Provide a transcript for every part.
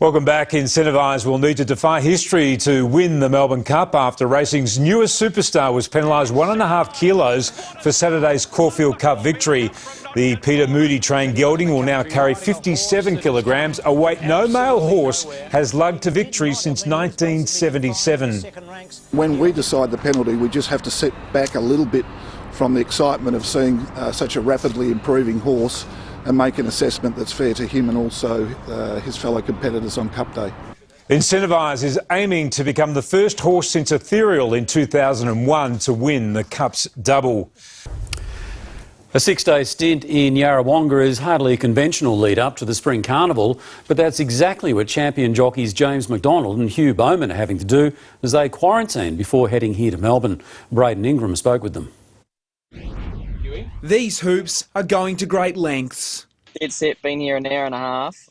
Welcome back. Incentivise will need to defy history to win the Melbourne Cup after racing's newest superstar was penalised 1.5 kilos for Saturday's Caulfield Cup victory. The Peter Moody-trained gelding will now carry 57 kilograms, a weight no male horse has lugged to victory since 1977. When we decide the penalty, we just have to sit back a little bit from the excitement of seeing such a rapidly improving horse and make an assessment that's fair to him and also his fellow competitors on Cup Day. Incentivise is aiming to become the first horse since Ethereal in 2001 to win the Cup's double. A 6-day stint in Yarrawonga is hardly a conventional lead-up to the Spring Carnival, but that's exactly what champion jockeys James McDonald and Hugh Bowman are having to do as they quarantine before heading here to Melbourne. Braden Ingram spoke with them. These hoops are going to great lengths. It's been here an hour and a half.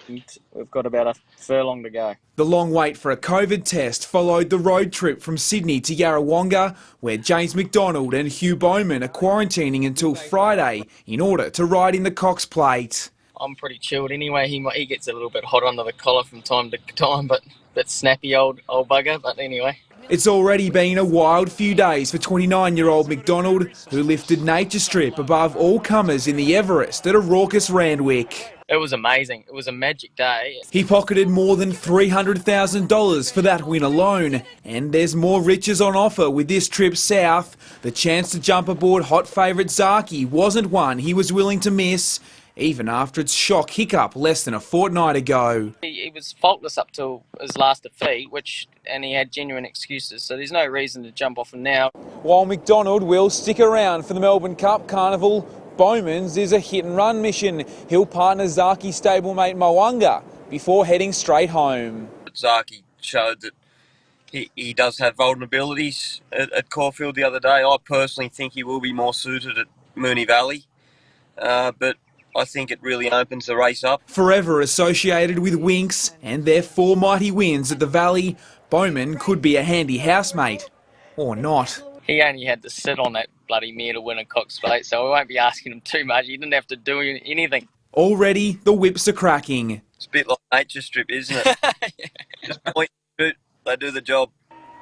And we've got about a furlong to go. The long wait for a COVID test followed the road trip from Sydney to Yarrawonga, where James McDonald and Hugh Bowman are quarantining until Friday in order to ride in the Cox Plate. I'm pretty chilled anyway. He gets a little bit hot under the collar from time to time, but that's snappy old bugger. But anyway. It's already been a wild few days for 29-year-old McDonald, who lifted Nature Strip above all comers in the Everest at a raucous Randwick. It was amazing. It was a magic day. He pocketed more than $300,000 for that win alone, and there's more riches on offer with this trip south. The chance to jump aboard hot favourite Zaki wasn't one he was willing to miss, even after its shock hiccup less than a fortnight ago. He was faultless up till his last defeat, and he had genuine excuses, so there's no reason to jump off him now. While McDonald will stick around for the Melbourne Cup Carnival, Bowman's is a hit-and-run mission. He'll partner Zaki stablemate Mwanga before heading straight home. Zaki showed that he does have vulnerabilities at Caulfield the other day. I personally think he will be more suited at Moonee Valley, but I think it really opens the race up. Forever associated with Winks and their 4 mighty wins at the Valley, Bowman could be a handy housemate. Or not. He only had to sit on that bloody mare to win a Cox Plate, so we won't be asking him too much. He didn't have to do anything. Already, the whips are cracking. It's a bit like Nature Strip, isn't it? Yeah. Just point, shoot, they do the job.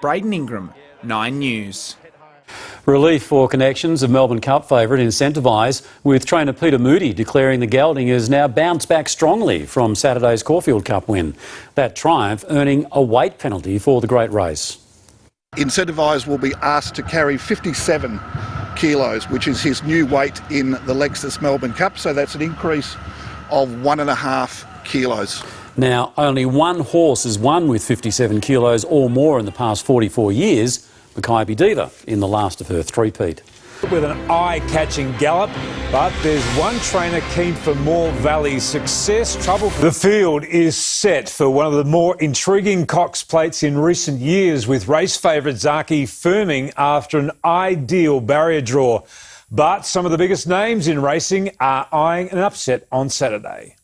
Braden Ingram, 9 News. Relief for connections of Melbourne Cup favourite Incentivise, with trainer Peter Moody declaring the gelding has now bounced back strongly from Saturday's Caulfield Cup win. That triumph earning a weight penalty for the great race. Incentivise will be asked to carry 57 kilos, which is his new weight in the Lexus Melbourne Cup, so that's an increase of 1.5 kilos. Now, only one horse has won with 57 kilos or more in the past 44 years, Makybe Diva in the last of her three-peat. With an eye-catching gallop, but there's one trainer keen for more Valley success. The field is set for one of the more intriguing Cox Plates in recent years, with race favourite Zaki firming after an ideal barrier draw. But some of the biggest names in racing are eyeing an upset on Saturday.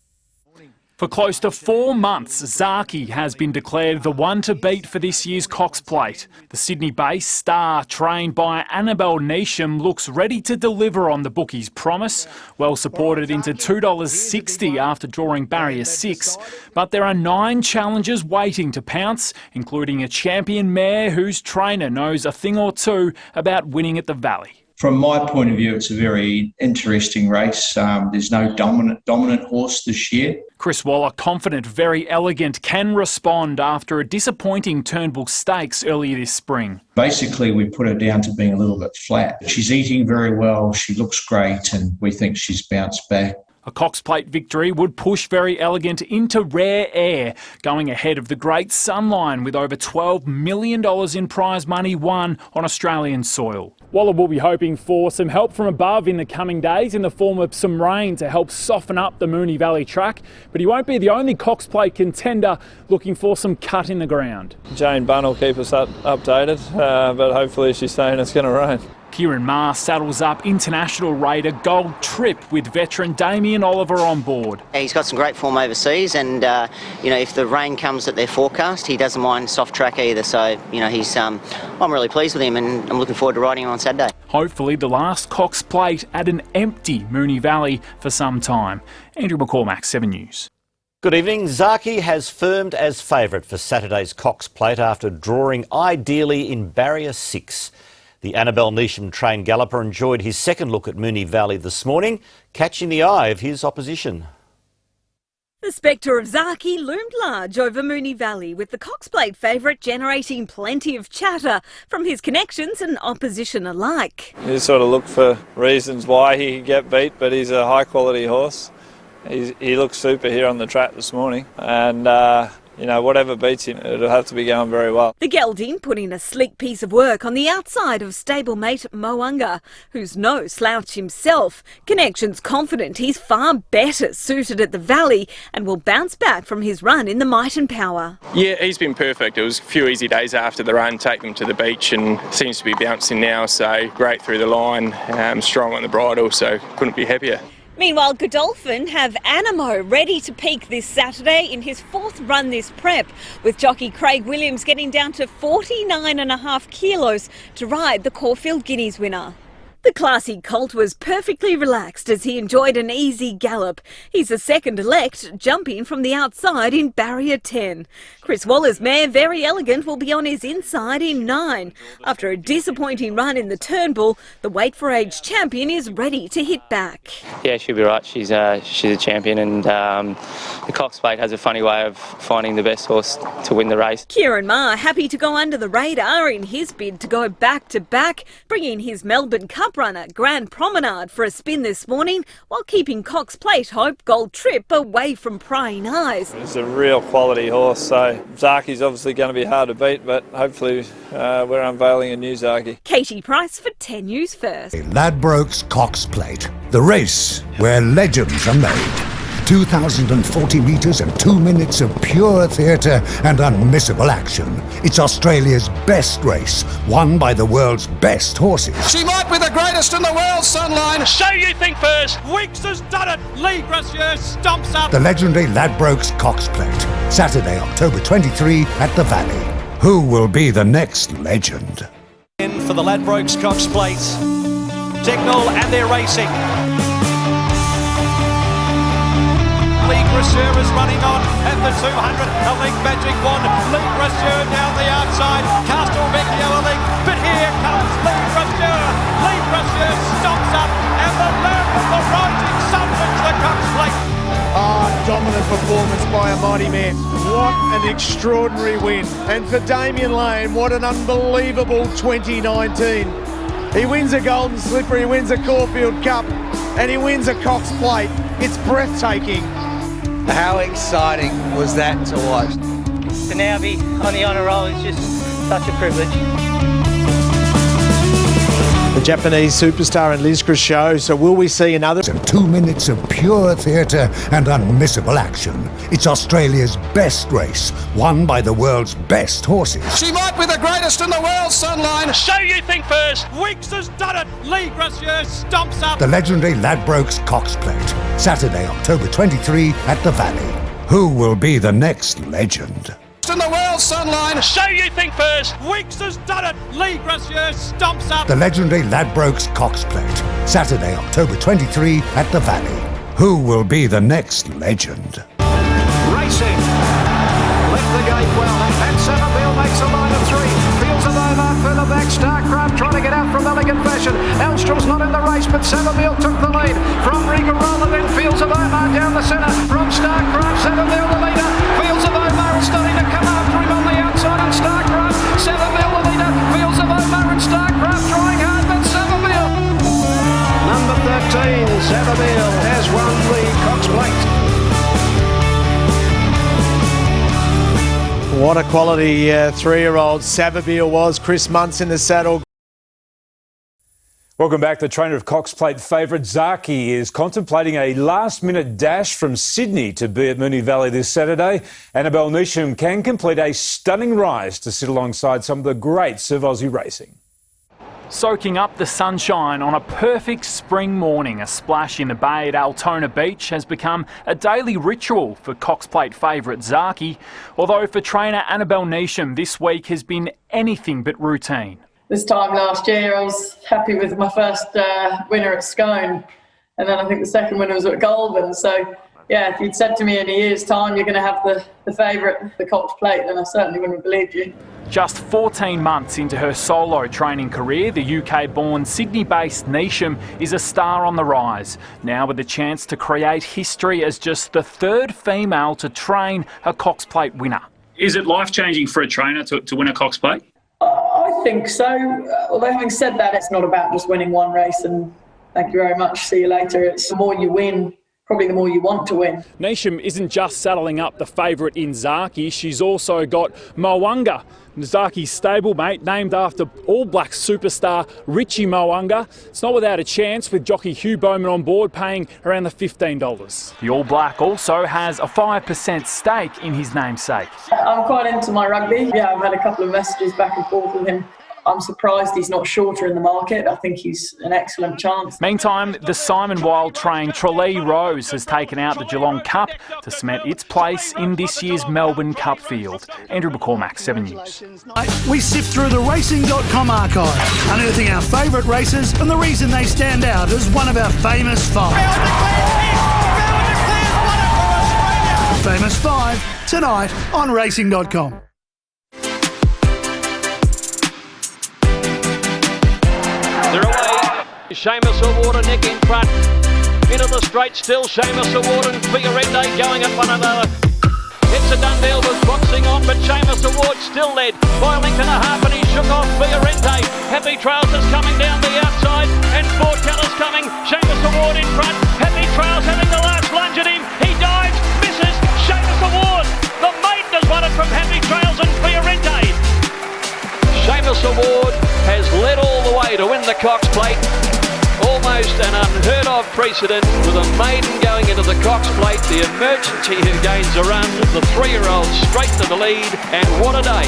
For close to 4 months, Zaki has been declared the one to beat for this year's Cox Plate. The Sydney-based star, trained by Annabelle Neesham, looks ready to deliver on the bookie's promise. Well supported into $2.60 after drawing barrier 6. But there are 9 challengers waiting to pounce, including a champion mare whose trainer knows a thing or two about winning at the Valley. From my point of view, it's a very interesting race. There's no dominant horse this year. Chris Waller, confident Very Elegant can respond after a disappointing Turnbull Stakes earlier this spring. Basically, we put her down to being a little bit flat. She's eating very well, she looks great, and we think she's bounced back. A Cox Plate victory would push Very Elegant into rare air, going ahead of the Great Sunline with over $12 million in prize money won on Australian soil. Waller will be hoping for some help from above in the coming days in the form of some rain to help soften up the Moonee Valley track, but he won't be the only Cox Plate contender looking for some cut in the ground. Jane Bunn will keep us updated, but hopefully she's saying it's going to rain. Kieran Maher saddles up international raider Gold Trip with veteran Damien Oliver on board. He's got some great form overseas, and if the rain comes at their forecast, he doesn't mind soft track either. So he's I'm really pleased with him, and I'm looking forward to riding him on Saturday. Hopefully the last Cox Plate at an empty Moonee Valley for some time. Andrew McCormack, 7 News. Good evening. Zaki has firmed as favourite for Saturday's Cox Plate after drawing ideally in barrier 6. The Annabel Neesham trained galloper enjoyed his second look at Moonee Valley this morning, catching the eye of his opposition. The spectre of Zaki loomed large over Moonee Valley, with the Cox Plate favourite generating plenty of chatter from his connections and opposition alike. You sort of look for reasons why he could get beat, but he's a high quality horse. He looks super here on the track this morning, and whatever beats him, it'll have to be going very well. The gelding put in a slick piece of work on the outside of stablemate Moanga, who's no slouch himself. Connections confident he's far better suited at the Valley and will bounce back from his run in the Might and Power. Yeah, he's been perfect. It was a few easy days after the run, take them to the beach, and seems to be bouncing now, so great through the line, strong on the bridle, so couldn't be happier. Meanwhile, Godolphin have Animo ready to peak this Saturday in his fourth run this prep, with jockey Craig Williams getting down to 49.5 kilos to ride the Caulfield Guineas winner. The classy colt was perfectly relaxed as he enjoyed an easy gallop. He's a second elect, jumping from the outside in barrier 10. Chris Waller's mare, Very Elegant, will be on his inside in 9. After a disappointing run in the Turnbull, the Weight for Age champion is ready to hit back. Yeah, she'll be right. She's a champion, and the Cox Plate has a funny way of finding the best horse to win the race. Kieran Maher happy to go under the radar in his bid to go back-to-back, bringing his Melbourne Cup runner Grand Promenade for a spin this morning, while keeping Cox Plate Hope Gold Trip away from prying eyes. It's a real quality horse, so Zaki's obviously going to be hard to beat, but hopefully we're unveiling a new Zaki. Katie Price for 10 News First. Ladbrokes Cox Plate, the race where legends are made. 2,040 metres and 2 minutes of pure theatre and unmissable action. It's Australia's best race, won by the world's best horses. She might be the greatest in the world, Sunline. So you think first. Weeks has done it. Lee Gracieux stomps up. The legendary Ladbrokes Cox Plate, Saturday, October 23 at the Valley. Who will be the next legend? In for the Ladbrokes Cox Plate. Dignal, and they're racing. Lee Gracieux is running on at the 200. A link magic wand. Lee Gracieux down the outside. Castelvecchio a link. But here comes Lee Gracieux. Lee Gracieux stomps up, and the lamp of the rising sun wins the Cox Plate. Dominant performance by a mighty man. What an extraordinary win. And for Damien Lane, what an unbelievable 2019. He wins a Golden Slipper, he wins a Caulfield Cup, and he wins a Cox Plate. It's breathtaking. How exciting was that to watch? To now be on the honour roll is just such a privilege. The Japanese superstar and Liz Show, so will we see another? And 2 minutes of pure theatre and unmissable action. It's Australia's best race, won by the world's best horses. She might be the greatest in the world, Sunline. So you think first. Weeks has done it. Lee Gracieux stomps up. The legendary Ladbrokes Cox Plate, Saturday, October 23 at the Valley. Who will be the next legend? In the world, Sunline. So you think first. Weeks has done it. Lee Gracieux stomps up. The legendary Ladbrokes Cox Plate, Saturday, October 23 at the Valley. Who will be the next legend? Racing. Left the gate well. And Somerville makes a line of 3. Fields of Omar further back. Starcraft trying to get out from elegant fashion. Elstrom's not in the race, but Somerville took the lead. From Rigarola, then Fields of Omar down the centre. From Starcraft, Somerville the leader. Fields of Omar is starting to come after him on the outside, and Starcraft, Somerville the leader. Fields of Omar and Starcraft trying hard, but Somerville. Number 13, Somerville has won the Cox Plate. What a quality 3-year-old Savabeel was. Chris Muntz in the saddle. Welcome back. The trainer of Cox Plate favourite Zaki is contemplating a last-minute dash from Sydney to be at Moonee Valley this Saturday. Annabel Neesham can complete a stunning rise to sit alongside some of the greats of Aussie racing. Soaking up the sunshine on a perfect spring morning, a splash in the bay at Altona Beach has become a daily ritual for Cox Plate favourite Zaki, although for trainer Annabel Neesham this week has been anything but routine. This time last year I was happy with my first winner at Scone, and then I think the second winner was at Goulburn, so yeah, if you'd said to me in a year's time you're going to have the favourite, the Cox Plate, then I certainly wouldn't have believed you. Just 14 months into her solo training career, the UK-born Sydney-based Neesham is a star on the rise, now with the chance to create history as just the third female to train a Cox Plate winner. Is it life-changing for a trainer to win a Cox Plate? I think so, although having said that, it's not about just winning one race and thank you very much, see you later. It's the more you win, probably the more you want to win. Neesham isn't just saddling up the favourite in Zaaki, she's also got Mo'unga, Zaaki's stablemate, named after All Blacks superstar Richie Mo'unga. It's not without a chance, with jockey Hugh Bowman on board paying around the $15. The All Black also has a 5% stake in his namesake. I'm quite into my rugby. Yeah, I've had a couple of messages back and forth with him. I'm surprised he's not shorter in the market. I think he's an excellent chance. Meantime, the Simon Wild-trained Tralee Rose has taken out the Geelong Cup to cement its place in this year's Melbourne Cup field. Andrew McCormack, 7 News. We sift through the racing.com archive, unearthing our favourite races and the reason they stand out as one of our famous five. Famous Five, tonight on racing.com. They're away. Seamus Award and Nick in front. Into the straight still. Seamus Award and Figueroa going at one another. It's a done deal with boxing on, but Seamus Award still led by a length and a half, and he shook off Figueroa. Happy Trails is coming down the outside, and Ford Colours coming. Seamus Award in front. Happy Trails having the last lunge at him. He dives, misses. Seamus Award. The maiden has won it from Happy Trails and Figueroa. Seamus Award has led all the way to win the Cox Plate. Almost an unheard of precedent with a maiden going into the Cox Plate. The emergency who gains a run, the 3-year-old straight to the lead, and what a day.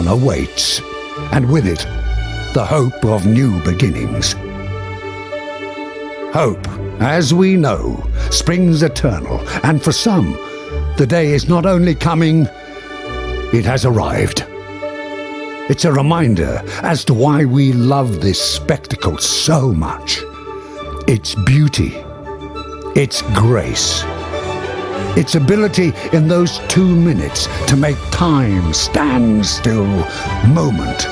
Awaits, and with it, the hope of new beginnings. Hope, as we know, springs eternal, and for some, the day is not only coming, it has arrived. It's a reminder as to why we love this spectacle so much. Its beauty, its grace, its ability in those 2 minutes to make time stand still moment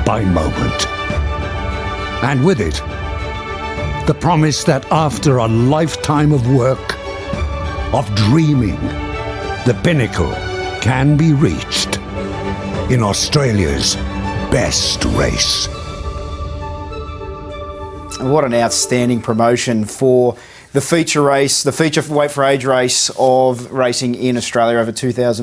by moment. And with it, the promise that after a lifetime of work, of dreaming, the pinnacle can be reached in Australia's best race. What an outstanding promotion for the feature race, the feature weight for age race of racing in Australia over 2000.